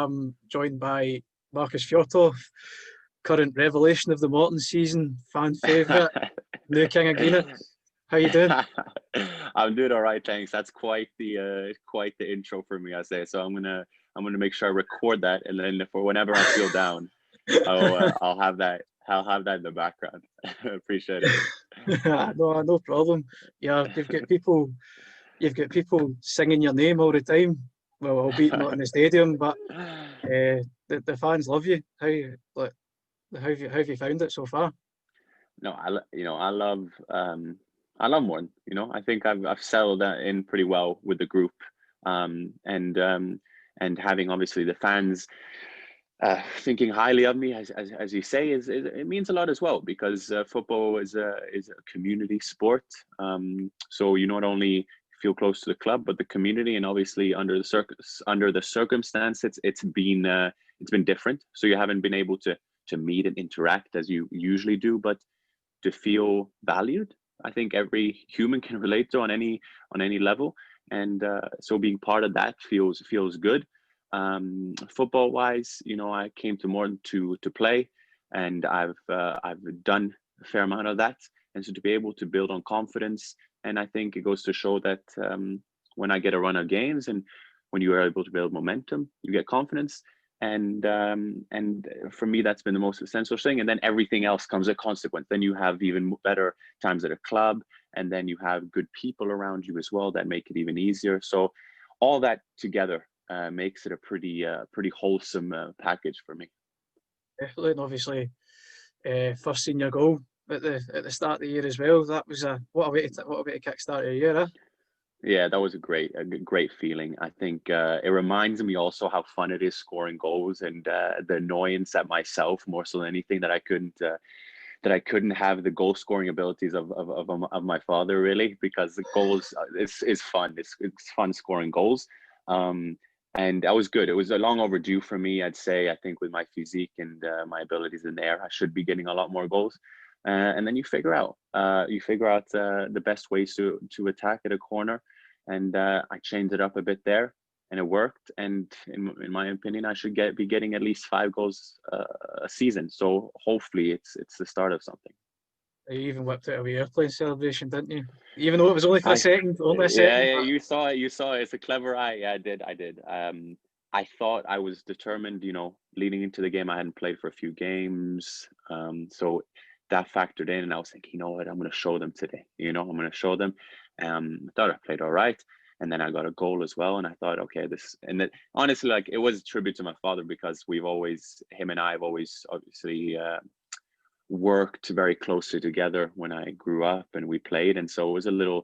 I'm joined by Markus Fjortoft, current revelation of the Morton season, fan favourite, new king of Greenock. How you doing? I'm doing all right, thanks. That's quite the intro for me, I say. So I'm gonna make sure I record that, and then for whenever I feel down, I'll have that in the background. Appreciate it. No problem. Yeah, you've got people singing your name all the time. Well, albeit not in the stadium, but the fans love you. How have you found it so far? No, I love Morton. I think I've settled that in pretty well with the group, and having obviously the fans thinking highly of me, as you say, it means a lot as well, because football is a community sport. So you not only feel close to the club, but the community, and obviously under the circumstance, it's been different. So you haven't been able to meet and interact as you usually do, but to feel valued, I think every human can relate to on any level, and so being part of that feels good. Football wise, I came to Morton to play, and I've done a fair amount of that, and so to be able to build on confidence, and I think it goes to show that when I get a run of games, and when you are able to build momentum, you get confidence. And for me, that's been the most essential thing. And then everything else comes a consequence. Then you have even better times at a club, and then you have good people around you as well that make it even easier. So all that together makes it a pretty wholesome package for me. Definitely, and obviously, first senior goal at the start of the year as well. That was what a way to kickstart a year, eh? Yeah, that was a great feeling. I think it reminds me also how fun it is scoring goals, and the annoyance at myself more so than anything that I couldn't have the goal scoring abilities of my father, really, because the goals is fun. It's fun scoring goals. And that was good. It was a long overdue for me, I'd say. I think with my physique and my abilities in there, I should be getting a lot more goals. And then you figure out the best ways to attack at a corner, and I changed it up a bit there, and it worked. And in my opinion, I should be getting at least 5 goals a season. So hopefully, it's the start of something. You even whipped out a wee airplane celebration, didn't you? Even though it was only for a second, only a second. Yeah, you saw it. It's a clever eye. Yeah, I did. I thought I was determined. Leading into the game, I hadn't played for a few games, so that factored in, and I was thinking, you know what, I'm going to show them today. I'm going to show them. I thought I played all right, and then I got a goal as well, and I thought, okay, honestly, like, it was a tribute to my father, because him and I have always obviously worked very closely together when I grew up and we played, and so it was a little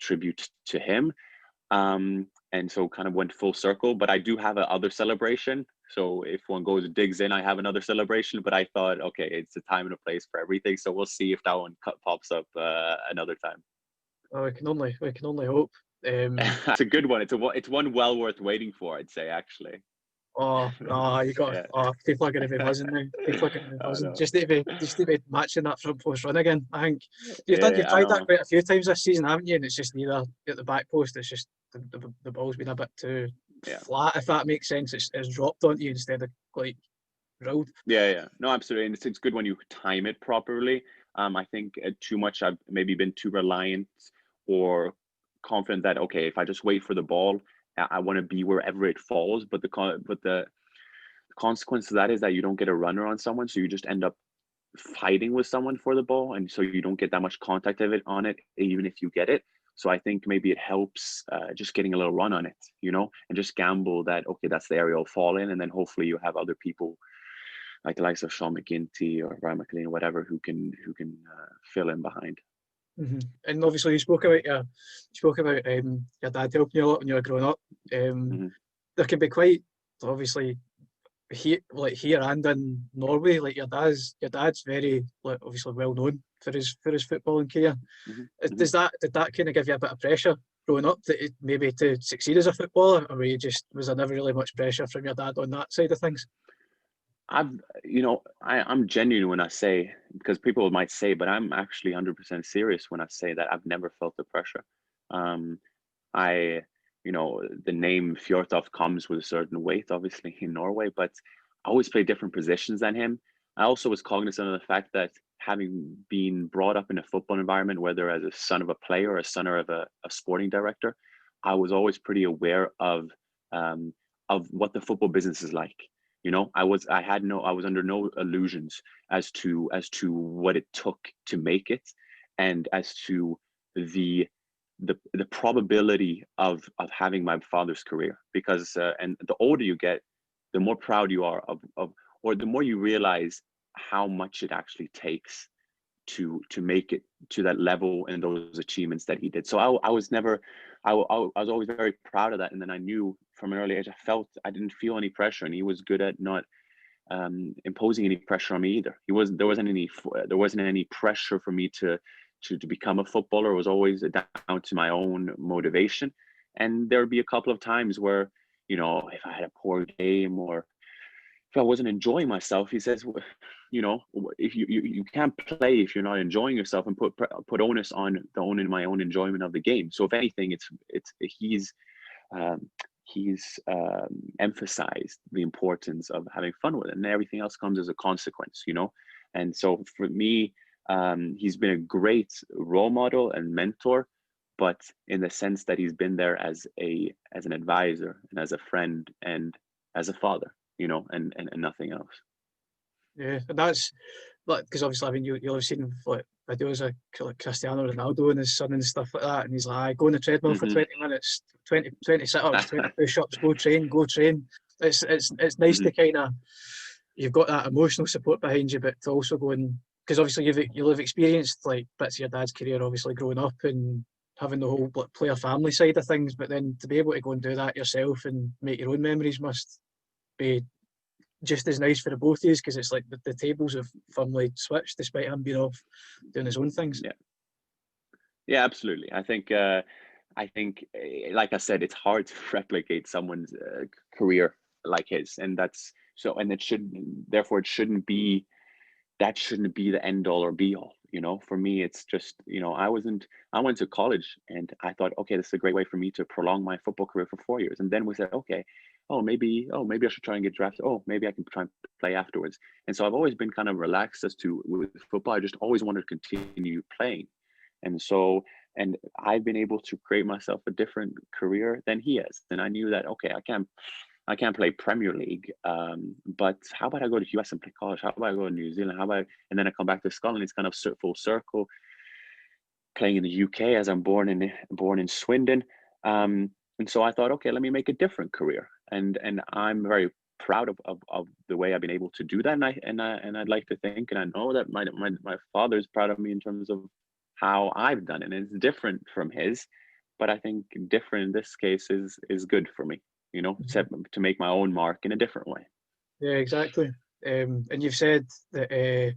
tribute to him. And so kind of went full circle, but I do have other celebration. So if one digs in, I have another celebration, but I thought, okay, it's a time and a place for everything. So we'll see if that one pops up another time. Oh, we can only hope. It's a good one. It's one well worth waiting for, I'd say, actually. Oh no, you got. Yeah. Oh, people are going to be buzzing now. People are going to be buzzing. Just to be matching that front post run again. I think you've tried that quite a few times this season, haven't you? And it's just either at the back post. It's just the ball's been a bit too flat, if that makes sense. It's dropped onto you instead of like rolled. Yeah. No, absolutely. And it's good when you time it properly. I think too much. I've maybe been too reliant or confident that, okay, if I just wait for the ball, I want to be wherever it falls, but the consequence of that is that you don't get a runner on someone, so you just end up fighting with someone for the ball, and so you don't get that much contact on it, even if you get it. So I think maybe it helps just getting a little run on it, and just gamble that, okay, that's the area I'll fall in, and then hopefully you have other people like the likes of Sean McGinty or Ryan McLean, whatever, who can fill in behind. Mm-hmm. And obviously, you spoke about your dad helping you a lot when you were growing up. There can be quite obviously here and in Norway, like your dad's very obviously well known for his footballing career. Did that kind of give you a bit of pressure growing up maybe to succeed as a footballer, or was there never really much pressure from your dad on that side of things? I'm genuine when I say, because people might say, but I'm actually 100% serious when I say that I've never felt the pressure. The name Fjortoft comes with a certain weight, obviously, in Norway, but I always played different positions than him. I also was cognizant of the fact that having been brought up in a football environment, whether as a son of a player or a son of a sporting director, I was always pretty aware of what the football business is like. You know, I was under no illusions as to what it took to make it, and as to the probability of having my father's career. Because and the older you get, the more proud you are of or the more you realize how much it actually takes to make it to that level and those achievements that he did. So I was always very proud of that. And then I knew from an early age, I didn't feel any pressure, and he was good at not imposing any pressure on me either. There wasn't any pressure for me to become a footballer. It was always down to my own motivation. And there would be a couple of times where, you know, if I had a poor game or if I wasn't enjoying myself, he says, you know, if you can't play if you're not enjoying yourself, and put onus on my own enjoyment of the game. So if anything, he's emphasized the importance of having fun with it, and everything else comes as a consequence, you know. And so for me, he's been a great role model and mentor, but in the sense that he's been there as an advisor and as a friend and as a father, you know, and nothing else. Yeah, and that's like, because obviously, I mean, you'll have seen like videos of like Cristiano Ronaldo and his son and stuff like that, and he's like, go on the treadmill for 20 minutes, 20 sit-ups, 20 push-ups, go train. It's nice to kind of, you've got that emotional support behind you, but to also go and, because obviously you'll have experienced like bits of your dad's career, obviously growing up and having the whole player family side of things, but then to be able to go and do that yourself and make your own memories must be just as nice for the both of you, because it's like the tables have firmly switched despite him being off doing his own things. Yeah, absolutely. I think like I said, it's hard to replicate someone's career like his, and that's so, and it shouldn't be the end all or be all. You know, for me, it's just, you know, I went to college and I thought, okay, this is a great way for me to prolong my football career for 4 years. And then we said, okay, maybe I should try and get drafted. Maybe I can try and play afterwards. And so I've always been kind of relaxed as to with football. I just always wanted to continue playing. And so, and I've been able to create myself a different career than he has. And I knew that, okay, I can't play Premier League, but how about I go to US and play college? How about I go to New Zealand? And then I come back to Scotland? It's kind of full circle, playing in the UK as I'm born in Swindon. And so I thought, okay, let me make a different career. And I'm very proud of the way I've been able to do that. And I'd like to think, and I know that my father's proud of me in terms of how I've done it. And it's different from his, but I think different in this case is good for me. You know, to make my own mark in a different way. Yeah, exactly. And you've said that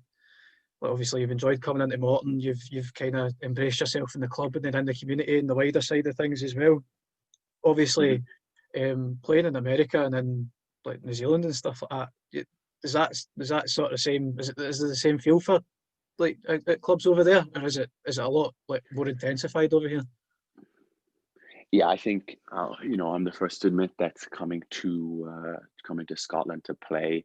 well, obviously you've enjoyed coming into Morton. You've kind of embraced yourself in the club and then in the community and the wider side of things as well. Obviously, playing in America and in like New Zealand and stuff like that. Is that sort of same? Is it the same feel for like at clubs over there, or is it a lot like more intensified over here? Yeah, I think you know, I'm the first to admit that coming to Scotland to play,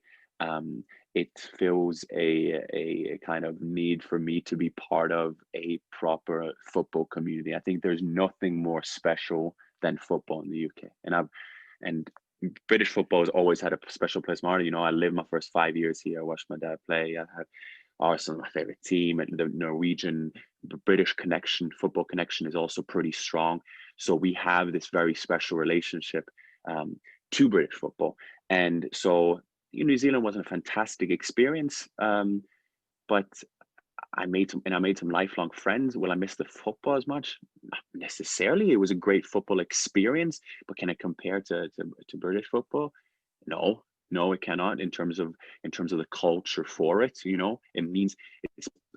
it feels a kind of need for me to be part of a proper football community. I think there's nothing more special than football in the UK, and British football has always had a special place in my heart. You know, I lived my first 5 years here. I watched my dad play. I had Arsenal, my favorite team, and the Norwegian British football connection is also pretty strong. So we have this very special relationship to British football. And so New Zealand wasn't a fantastic experience, but I made some lifelong friends. Will I miss the football as much? Not necessarily. It was a great football experience, but can it compare to British football? No, it cannot in terms of the culture for it. You know, it means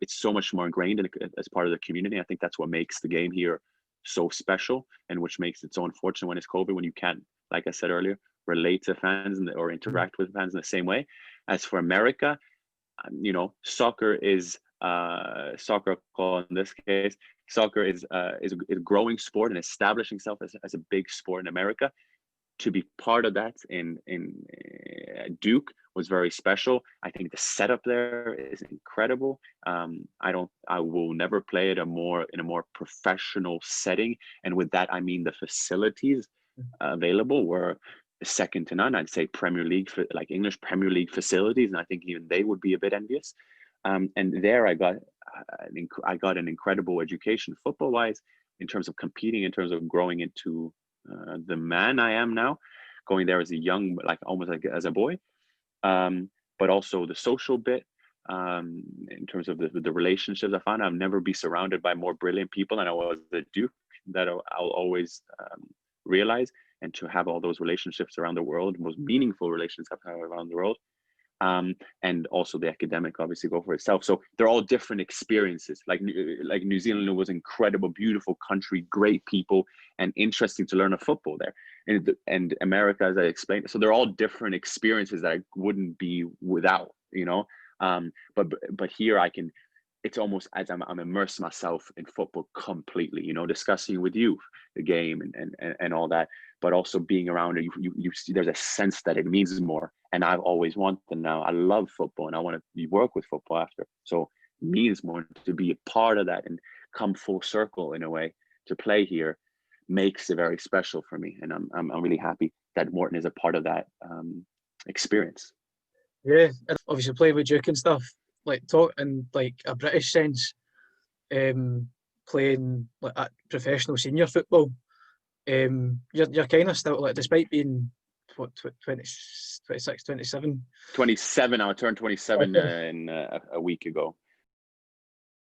it's so much more ingrained as part of the community. I think that's what makes the game here so special, and which makes it so unfortunate when it's COVID, when you can't, like I said earlier, relate to fans or interact with fans in the same way. As for America, you know, soccer is in this case. Soccer is a growing sport and establishing itself as a big sport in America. to be part of that in Duke was very special. I think the setup there is incredible. I will never play it in a more professional setting, and with that I mean the facilities available were second to none. I'd say Premier League, like English Premier League facilities, and I think even they would be a bit envious. And there I got an incredible education football wise, in terms of competing, in terms of growing into the man I am now, going there as a young, like almost like as a boy, but also the social bit, in terms of the relationships I found. I'll never be surrounded by more brilliant people than I was at Duke. That I'll always realize, and to have all those relationships around the world, most meaningful relationships around the world. And also the academic obviously go for itself. So they're all different experiences. Like New Zealand was incredible, beautiful country, great people, and interesting to learn a football there. And America, as I explained, so they're all different experiences that I wouldn't be without, you know. But here I can, it's almost as I'm immersed myself in football completely, you know, discussing with you the game and all that, but also being around it, you see there's a sense that it means more. And I've always wanted, now I love football and I want to work with football after. So it means more to be a part of that and come full circle in a way to play here makes it very special for me. And I'm really happy that Morton is a part of that experience. Yeah, and obviously playing with Duke and stuff, like talk in like a British sense, playing like at professional senior football, you're kind of still, like, despite being what 26, 27. 27. I turned 27 in a week ago.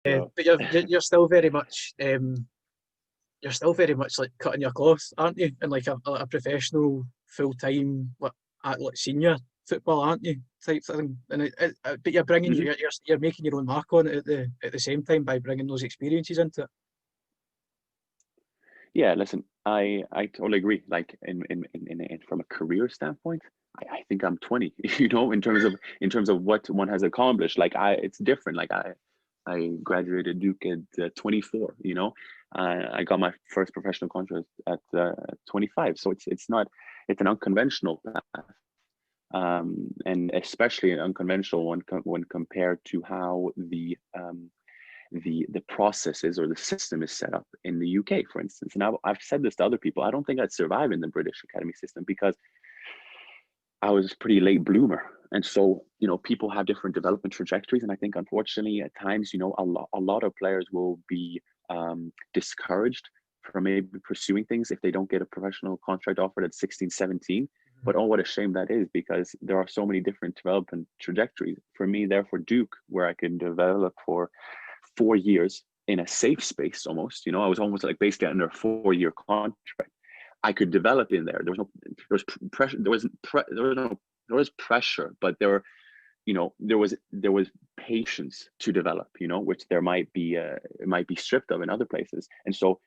But you're still very much like cutting your cloth, aren't you? And like a professional full-time like senior football, aren't you? Type thing. And but you're bringing you're making your own mark on it at the same time by bringing those experiences into it. Yeah, listen, I totally agree. Like in from a career standpoint, I think I'm 20. You know, in terms of what one has accomplished. Like it's different. Like I graduated Duke at 24. You know, I got my first professional contract at 25. So it's an unconventional path. And especially an unconventional one when compared to how the process is, or the system is set up in the UK, for instance. And I've said this to other people, I don't think I'd survive in the British academy system because I was a pretty late bloomer. And so, you know, people have different development trajectories. And I think, unfortunately, at times, you know, a lot of players will be discouraged from maybe pursuing things if they don't get a professional contract offered at 16, 17. But oh, what a shame that is, because there are so many different development trajectories. For me, therefore, Duke, where I can develop for 4 years in a safe space almost, you know, I was almost like basically under a 4-year contract. I could develop in there. There was pressure. There was pressure, but there was patience to develop, you know, which there might be stripped of in other places. And so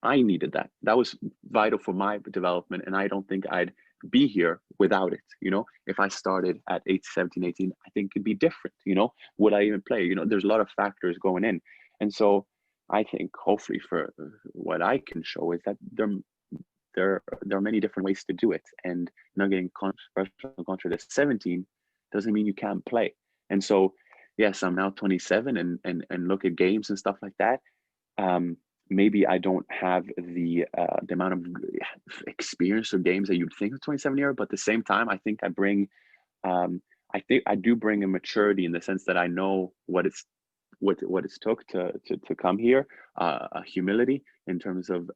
I needed that. That was vital for my development. And I don't think I'd be here without it. You know, if I started at 17, 18, I think it'd be different. You know, would I even play? You know, there's a lot of factors going in. And so I think hopefully for what I can show is that there are many different ways to do it. And not getting professional contract at 17 doesn't mean you can't play. And so, yes, I'm now 27 and look at games and stuff like that. Maybe I don't have the amount of experience or games that you'd think of 27-year, but at the same time, I think I do bring a maturity in the sense that I know what it's took to come here, a humility in terms of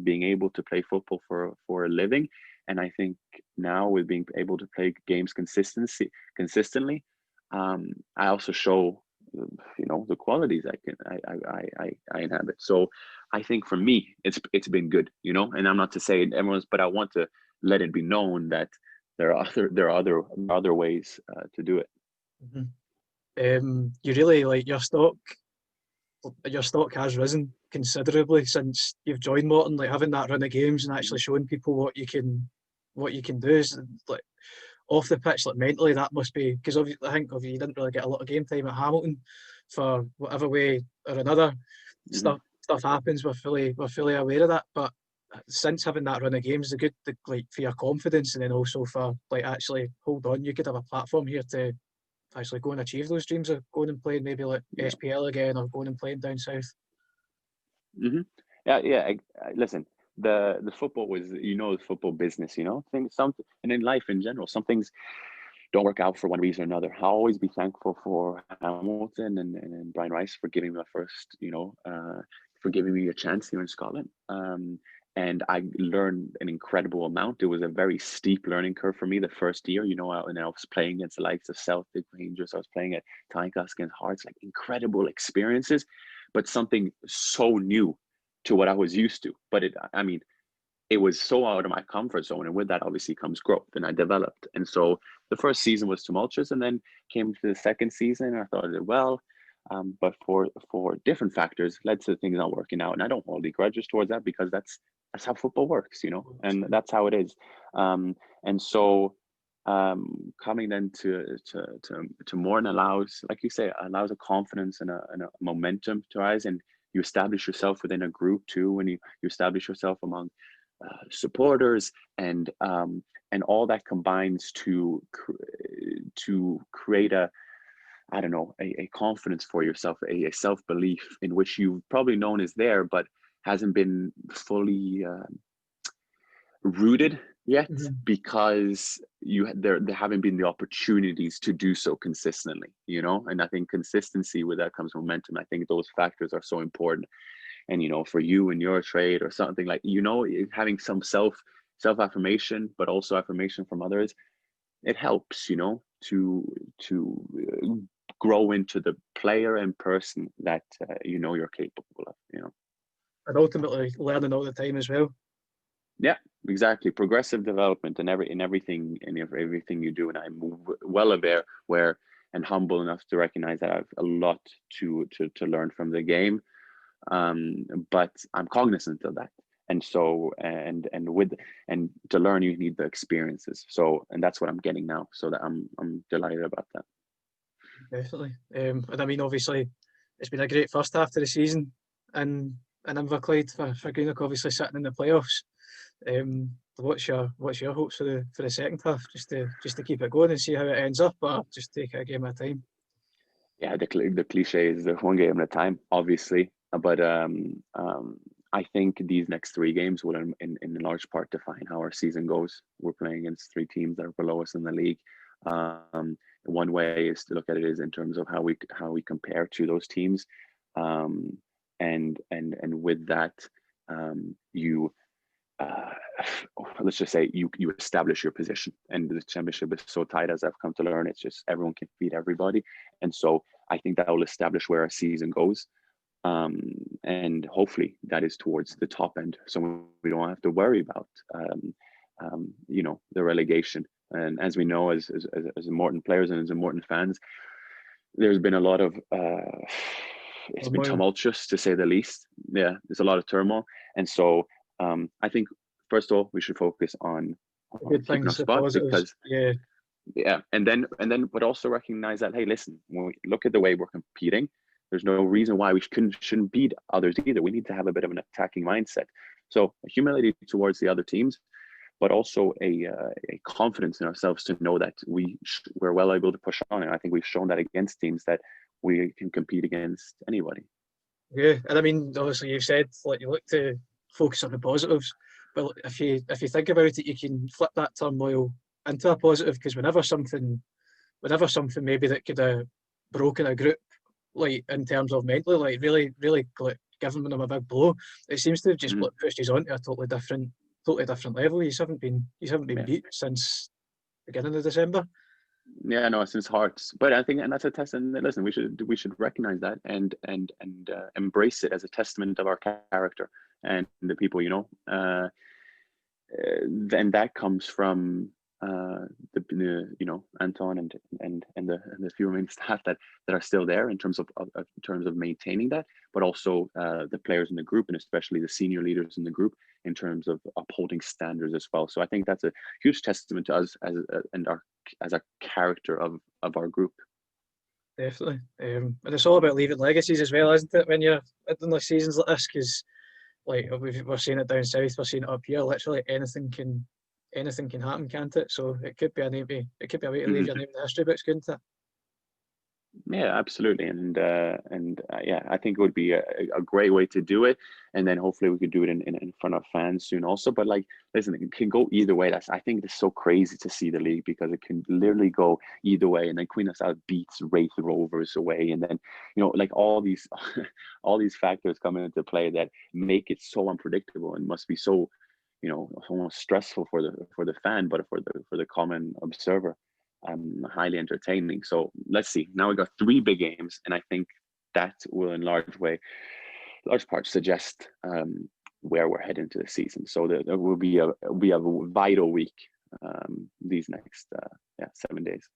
being able to play football for a living. And I think now with being able to play games consistently, I also show, you know, the qualities I inhabit. So I think for me, it's been good, you know, and I'm not to say everyone's, but I want to let it be known that there are other ways to do it. Mm-hmm. You really, like, your stock has risen considerably since you've joined Morton, like having that run of games and actually showing people what you can do is like off the pitch, like mentally that must be, because I think you didn't really get a lot of game time at Hamilton for whatever way or another. Stuff happens. We're fully aware of that, but since having that run of games, the good, like for your confidence, and then also for like actually hold on, you could have a platform here to actually go and achieve those dreams of going and playing maybe like SPL again, or going and playing down south. Mm-hmm. Yeah. Listen, the football was, the football business, things, something, and in life in general, some things don't work out for one reason or another. I'll always be thankful for Hamilton and Brian Rice for giving me my first, for giving me a chance here in Scotland. And I learned an incredible amount. It was a very steep learning curve for me the first year, and I was playing against the likes of Celtic, Rangers. I was playing at Tynecastle against Hearts, like incredible experiences, but something so new to what I was used to. But it was so out of my comfort zone, and with that obviously comes growth, and I developed. And so the first season was tumultuous, and then came to the second season, and I thought I did well, but for different factors led to things not working out. And I don't hold any grudges towards that, because that's how football works, and that's how it is. And so coming then to Morton allows, like you say, allows a confidence and a momentum to rise, and you establish yourself within a group too, and you establish yourself among supporters, and all that combines to create a confidence for yourself, a self-belief in which you've probably known is there, but hasn't been fully rooted yet, because there haven't been the opportunities to do so consistently, and I think consistency, with that comes momentum. I think those factors are so important. And for you in your trade or something, like having some self-affirmation, but also affirmation from others, it helps to grow into the player and person that you're capable of, and ultimately learning all the time as well. Yeah, exactly. Progressive development in everything you do, and I'm well aware and humble enough to recognize that I have a lot to learn from the game. But I'm cognizant of that, and so and to learn, you need the experiences. So, and that's what I'm getting now. So that I'm delighted about that. Definitely, and obviously, it's been a great first half to the season, and Inverclyde for Greenock, obviously sitting in the playoffs. What's your hopes for the second half? Just to keep it going and see how it ends up, or just take it a game at a time? Yeah, the cliche is the one game at a time, obviously. But I think these next three games will, in large part, define how our season goes. We're playing against three teams that are below us in the league. One way is to look at it is in terms of how we compare to those teams, and with that, you let's just say you establish your position. And the championship is so tight, as I've come to learn. It's just everyone can beat everybody, and so I think that will establish where our season goes. And hopefully that is towards the top end, so we don't have to worry about the relegation. And as we know, as Morton players and as Morton fans, there's been a lot of it's been tumultuous, to say the least. Yeah, there's a lot of turmoil, and so I think first of all we should focus on keeping our spot, because and then but also recognize that, hey, listen, when we look at the way we're competing, there's no reason why we shouldn't beat others either. We need to have a bit of an attacking mindset. So humility towards the other teams, but also a confidence in ourselves to know that we're well able to push on. And I think we've shown that against teams that we can compete against anybody. Yeah, and obviously you've said you look to focus on the positives, but if you think about it, you can flip that turmoil into a positive, because whenever something maybe that could have broken a group, like in terms of mentally, really giving them a big blow, it seems to have just pushed us on to a totally different level. You haven't been beat since beginning of December. Yeah, no, since Hearts. But I think, and that's a testament. Listen, we should recognize that and embrace it as a testament of our character and the people, then that comes from Anton and the few remaining staff that are still there in terms of maintaining that, but also the players in the group, and especially the senior leaders in the group, in terms of upholding standards as well. So I think that's a huge testament to us as a character of our group. Definitely, and it's all about leaving legacies as well, isn't it? When you're in the seasons like this, because like we're seeing it down south, we're seeing it up here. Literally anything can happen, can't it? So it could be a way to leave your name in the history books, couldn't it? Yeah, absolutely, and yeah, I think it would be a great way to do it, and then hopefully we could do it in front of fans soon also. But like, listen, it can go either way. I think it's so crazy to see the league because it can literally go either way, and then Queen of South beats Wraith Rovers away, and then like all these all these factors come into play that make it so unpredictable and must be so almost stressful for the fan, but for the common observer. Highly entertaining. So let's see. Now we got 3 big games, and I think that will in large part suggest where we're heading to the season. So there will be a vital week these next 7 days.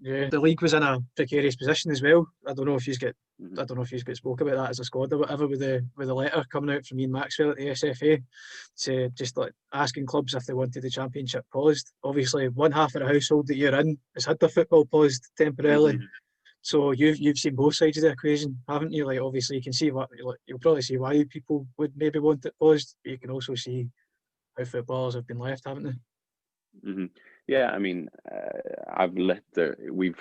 Yeah, the league was in a precarious position as well. I don't know if you get spoke about that as a squad or whatever with the letter coming out from Ian Maxwell at the SFA to just like asking clubs if they wanted the championship paused. Obviously, one half of the household that you're in has had their football paused temporarily. So you've seen both sides of the equation, haven't you? Like obviously you can see you'll probably see why people would maybe want it paused, but you can also see how footballers have been left, haven't they? Yeah, I mean, we've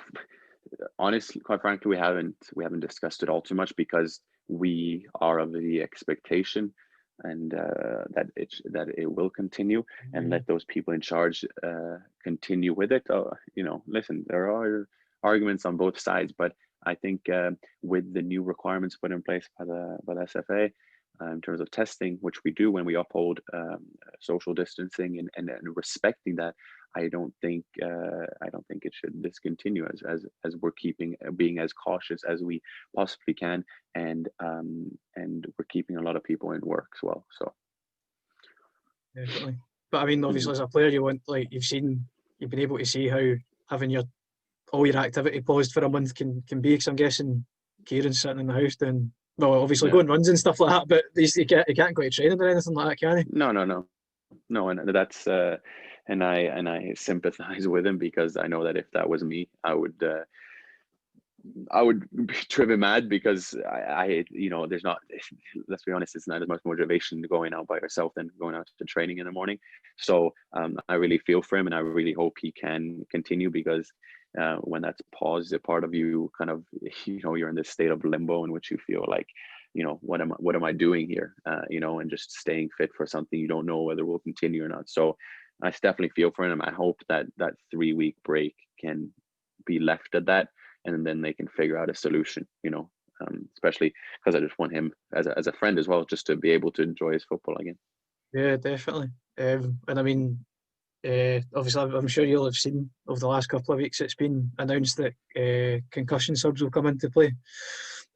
honestly, quite frankly, we haven't discussed it all too much because we are of the expectation and that it will continue, and let those people in charge continue with it. Listen, there are arguments on both sides, but I think with the new requirements put in place by the SFA. In terms of testing, which we do when we uphold social distancing and respecting that, I don't think it should discontinue as we're being as cautious as we possibly can, and we're keeping a lot of people in work as well. So definitely, but I mean, obviously, as a player, you've been able to see how having all your activity paused for a month can be. Because I'm guessing Kieran's sitting in the house doing. Well, obviously going runs and stuff like that, but he can't go to training or anything like that, can he? No, and that's and I sympathize with him because I know that if that was me, I would be driven mad because I there's not, let's be honest, it's not as much motivation going out by yourself than going out to training in the morning. So I really feel for him, and I really hope he can continue because when that's paused, a part of you kind of you're in this state of limbo in which you feel like what am I doing here, and just staying fit for something you don't know whether will continue or not. So I definitely feel for him. I hope that 3-week break can be left at that, and then they can figure out a solution, especially because I just want him as a friend as well, just to be able to enjoy his football again. Yeah, definitely. And I mean, obviously, I'm sure you'll have seen over the last couple of weeks, it's been announced that concussion subs will come into play.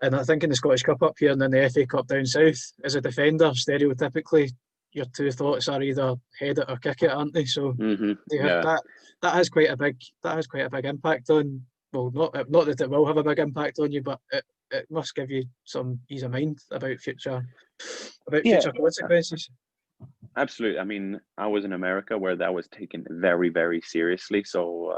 And I think in the Scottish Cup up here and then the FA Cup down south, as a defender, stereotypically, your two thoughts are either head it or kick it, aren't they? So that has quite a big impact on. Well, not that it will have a big impact on you, but it must give you some ease of mind about future consequences. Absolutely. I mean, I was in America where that was taken very, very seriously. So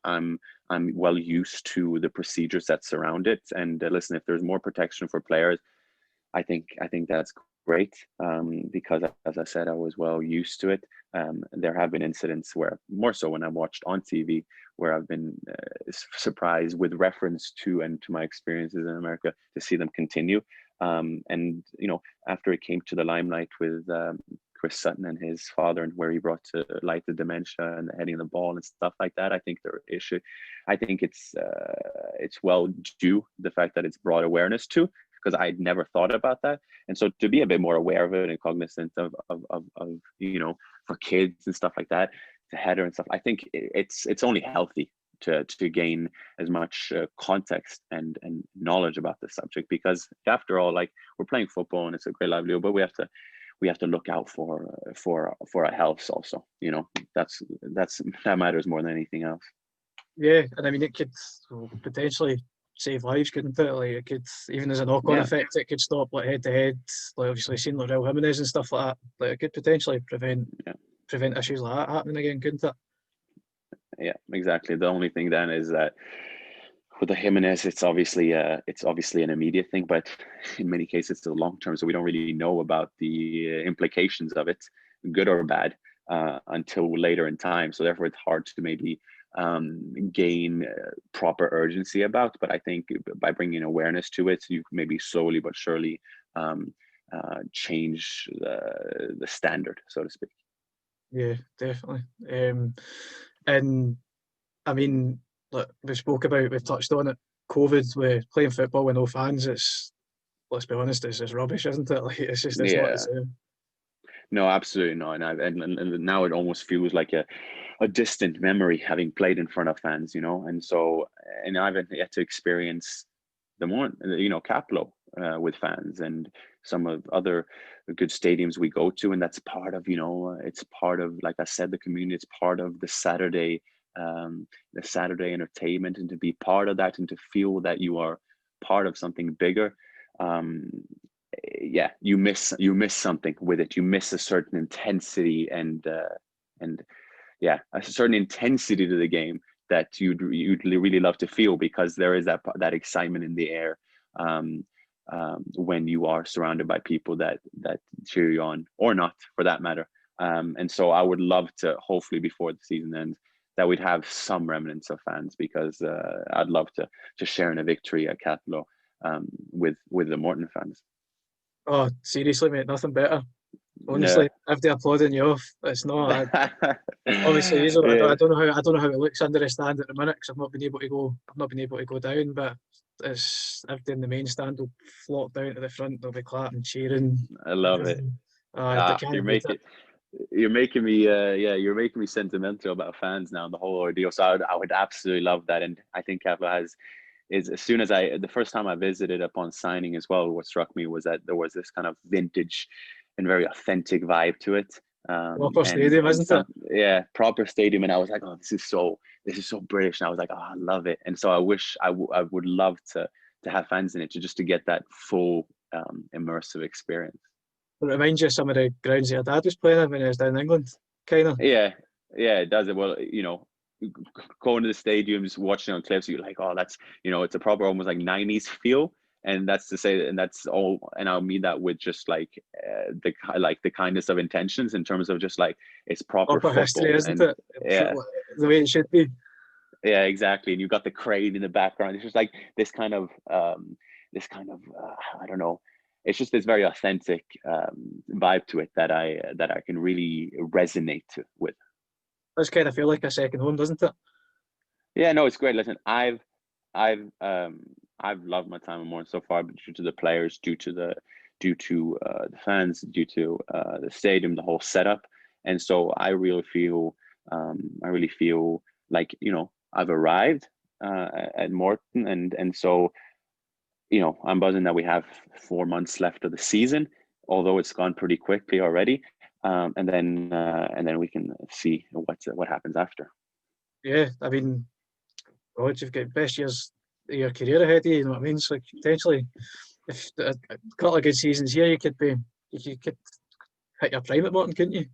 I'm well used to the procedures that surround it. And listen, if there's more protection for players, I think that's great, because as I said, I was well used to it. There have been incidents where, more so when I watched on TV, where I've been surprised with reference to my experiences in America to see them continue. And after it came to the limelight with Chris Sutton and his father, and where he brought to light the dementia and the heading of the ball and stuff like that, I think it's well due the fact that it's brought awareness to, because I'd never thought about that. And so to be a bit more aware of it and cognizant of for kids and stuff like that, to header and stuff, I think it's only healthy to gain as much context and knowledge about the subject, because after all, like, we're playing football and it's a great livelihood, but we have to look out for our health also. That matters more than anything else. Yeah, and I mean, it could potentially save lives, couldn't it? Like, it could, even as a knock-on effect, it could stop like head-to-head, like obviously seen like Raul Jimenez and stuff like that. Like, it could potentially prevent issues like that happening again, couldn't it? Yeah, exactly. The only thing then is that with the Jimenez, it's obviously an immediate thing, but in many cases it's still long term. So we don't really know about the implications of it, good or bad, until later in time. So therefore, it's hard to maybe gain proper urgency about. But I think by bringing awareness to it, you can maybe slowly but surely change the standard, so to speak. Yeah, definitely. And I mean, look, we've touched on it. COVID, with playing football with no fans, let's be honest, it's just rubbish, isn't it? Like it's not the same. No, absolutely not. And now it almost feels like a distant memory, having played in front of fans, and so, and I've yet to experience the more, Caplo with fans and some of other good stadiums we go to, and that's part of, it's part of, like I said, the community. It's part of the Saturday entertainment, and to be part of that and to feel that you are part of something bigger. Yeah, you miss something with it. You miss a certain intensity and yeah, a certain intensity to the game that you'd really love to feel, because there is that excitement in the air when you are surrounded by people that cheer you on, or not, for that matter. And so I would love to, hopefully before the season ends, that we'd have some remnants of fans, because I'd love to share in a victory at Catalo with the Morton fans. Oh, seriously, mate, nothing better. Honestly, if they're applauding you off, it's not. Obviously, I don't know how it looks under the stand at the minute, because I've not been able to go down. But it's everything in the main stand will flock down to the front. They'll be clapping, cheering. I love it. You're making me sentimental about fans now and the whole ordeal. So I would absolutely love that, and I think Caplo is, as soon as the first time I visited upon signing as well, what struck me was that there was this kind of vintage and very authentic vibe to it. Proper stadium, isn't it? Yeah, proper stadium. And I was like, oh, this is so British. And I was like, oh, I love it. And so I wish I would love to have fans in it, to get that full immersive experience. It reminds you of some of the grounds your dad was playing in when he was down in England, kind of. Yeah, it does. Well, going to the stadiums, watching on clips, you're like, oh, that's, it's a proper, almost like 90s feel. And that's to say, and that's all, and I'll mean that with just like the kindness of intentions, in terms of just like, it's proper football, history, isn't it? Yeah, the way it should be. Yeah, exactly. And you've got the crane in the background. It's just like this kind of I don't know. It's just this very authentic vibe to it that I can really resonate with. Does kind of feel like a second home, doesn't it? Yeah, no, it's great. Listen, I've loved my time in Morton so far, but due to the players, due to the fans, due to the stadium, the whole setup, and so I really feel like I've arrived at Morton, and so I'm buzzing that we have 4 months left of the season, although it's gone pretty quickly already. And then we can see what happens after. Yeah, I mean, you've got best years of your career ahead of you. You know what I mean? So potentially, if a couple of good seasons here, you could hit your prime at Morton, couldn't you?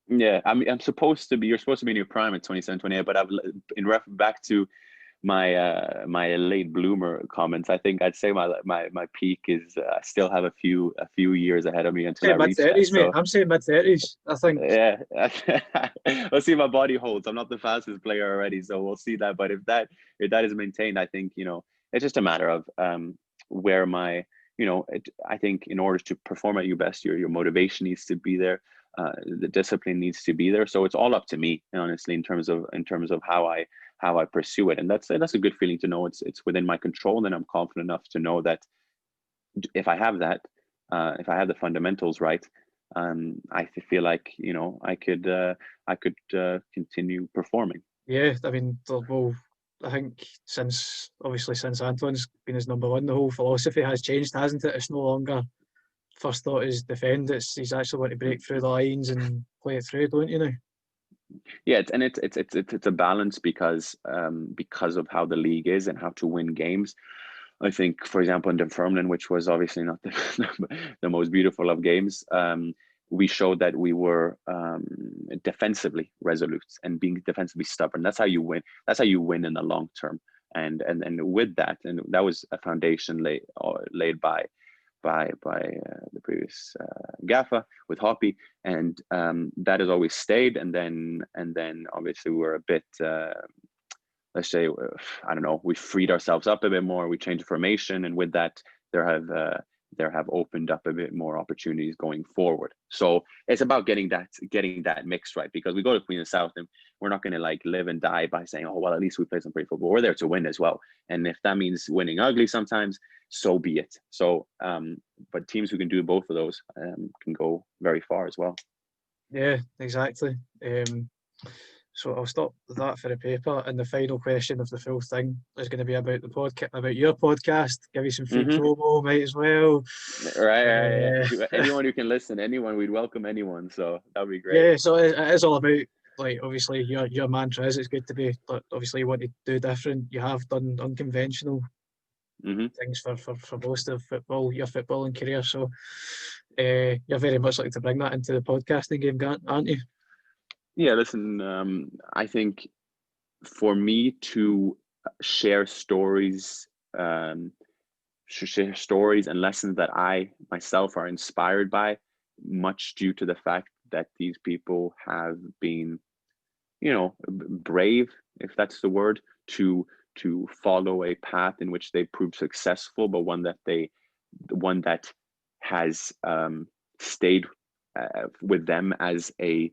Yeah, I mean, you're supposed to be in your prime at 27, 28. But back to my late bloomer comments, I think I'd say my peak is I still have a few years ahead of me until I reach mid-30s, mate. So, I'm saying mid-30s, I think. Yeah, let's see if my body holds. I'm not the fastest player already, so we'll see that. But if that is maintained, I think it's just a matter of where my I think in order to perform at your best, your motivation needs to be there. The discipline needs to be there. So it's all up to me, honestly, in terms of how I pursue it. And that's a good feeling to know it's within my control. And I'm confident enough to know that if I have that, if I have the fundamentals right, I feel like I could continue performing. Yeah, I mean, well, I think since Antoine's been his number one, the whole philosophy has changed, hasn't it? It's no longer first thought is defend. He's actually want to break through the lines and play it through, don't you know? Yeah, it's a balance because of how the league is and how to win games. I think, for example, in Dunfermline, which was obviously not the most beautiful of games, we showed that we were defensively resolute and being defensively stubborn. That's how you win. That's how you win in the long term. and with that, and that was a foundation laid by the previous gaffer with Hoppy, and that has always stayed. And then obviously we're a bit let's say, I don't know, we freed ourselves up a bit more, we changed the formation, and with that there have opened up a bit more opportunities going forward. So it's about getting that mix right, because we go to Queen of the South and we're not going to like live and die by saying, oh well, at least we play some pretty football. We're there to win as well, and if that means winning ugly sometimes, so be it. So but teams who can do both of those can go very far as well. Yeah, exactly. So I'll stop that for the paper, and the final question of the full thing is going to be about the podcast, about your podcast. Give you some free promo, might as well. Right. Anyone who can listen, we'd welcome anyone. So that would be great. Yeah, so it is all about, like, obviously your mantra is it's good to be, but obviously you want to do different. You have done unconventional things for most of your footballing career. So you're very much like to bring that into the podcasting game, aren't you? Yeah, listen, I think for me to share stories and lessons that I myself are inspired by, much due to the fact that these people have been, brave, if that's the word, to follow a path in which they proved successful, but one that has stayed with them as a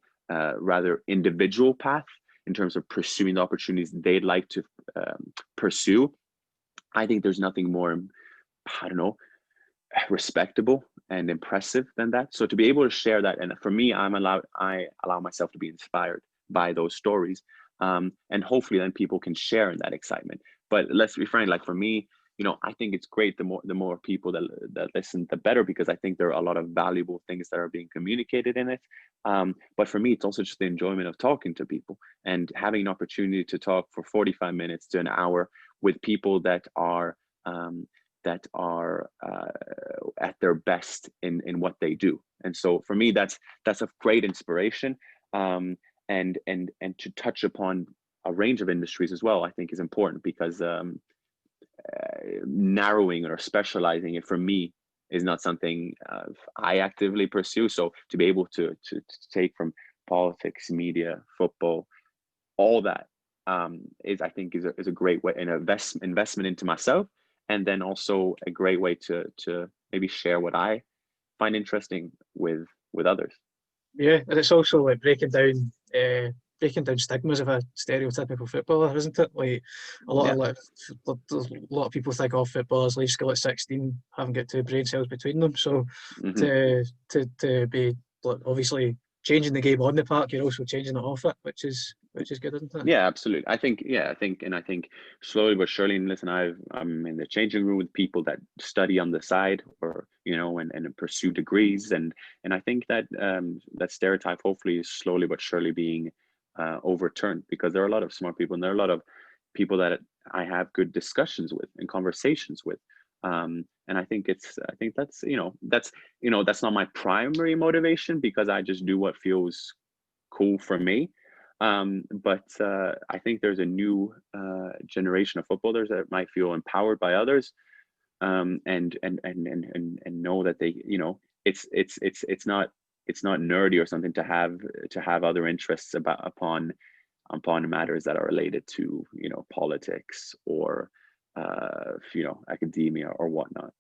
rather individual path in terms of pursuing the opportunities they'd like to pursue. I think there's nothing more, respectable and impressive than that. So to be able to share that, and for me, I allow myself to be inspired by those stories, and hopefully then people can share in that excitement. But let's be frank, like for me, I think it's great the more people that listen, the better, because I think there are a lot of valuable things that are being communicated in it. But for me, it's also just the enjoyment of talking to people and having an opportunity to talk for 45 minutes to an hour with people that are at their best in what they do. And so for me, that's a great inspiration. And to touch upon a range of industries as well, I think is important, because narrowing or specializing it for me is not something I actively pursue. So to be able to take from politics, media, football, all that is a great way, an investment into myself, and then also a great way to maybe share what I find interesting with others. Yeah, and it's also like breaking down stigmas of a stereotypical footballer, isn't it? Like a lot of people think all footballers leave school at 16, haven't got 2 brain cells between them. So to be obviously changing the game on the park, you're also changing it off it, which is good, isn't it? Yeah, absolutely. I think slowly but surely. And listen, I'm in the changing room with people that study on the side, or and pursue degrees, and I think that that stereotype hopefully is slowly but surely being overturned, because there are a lot of smart people, and there are a lot of people that I have good discussions with and conversations with. And I think that's not my primary motivation, because I just do what feels cool for me. But I think there's a new generation of footballers that might feel empowered by others, and know that they, it's not nerdy or something to have other interests upon matters that are related to politics or academia or whatnot.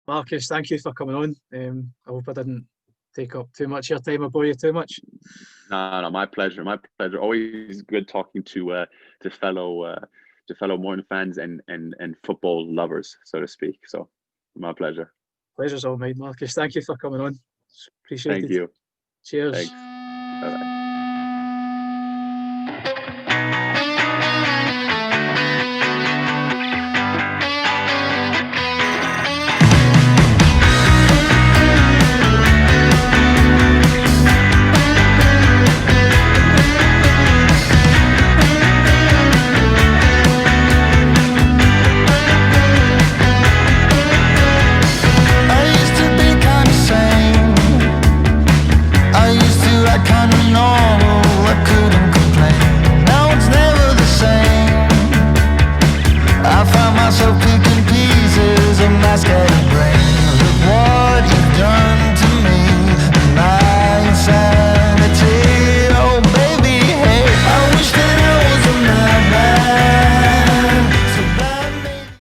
Markus, thank you for coming on. I hope I didn't take up too much of your time or bore you too much. No, my pleasure. Always good talking to fellow Morton fans and football lovers, so to speak. So my pleasure. Pleasure's all mine, Markus. Thank you for coming on. Appreciate it. Thank you. Cheers. Thanks. Bye-bye.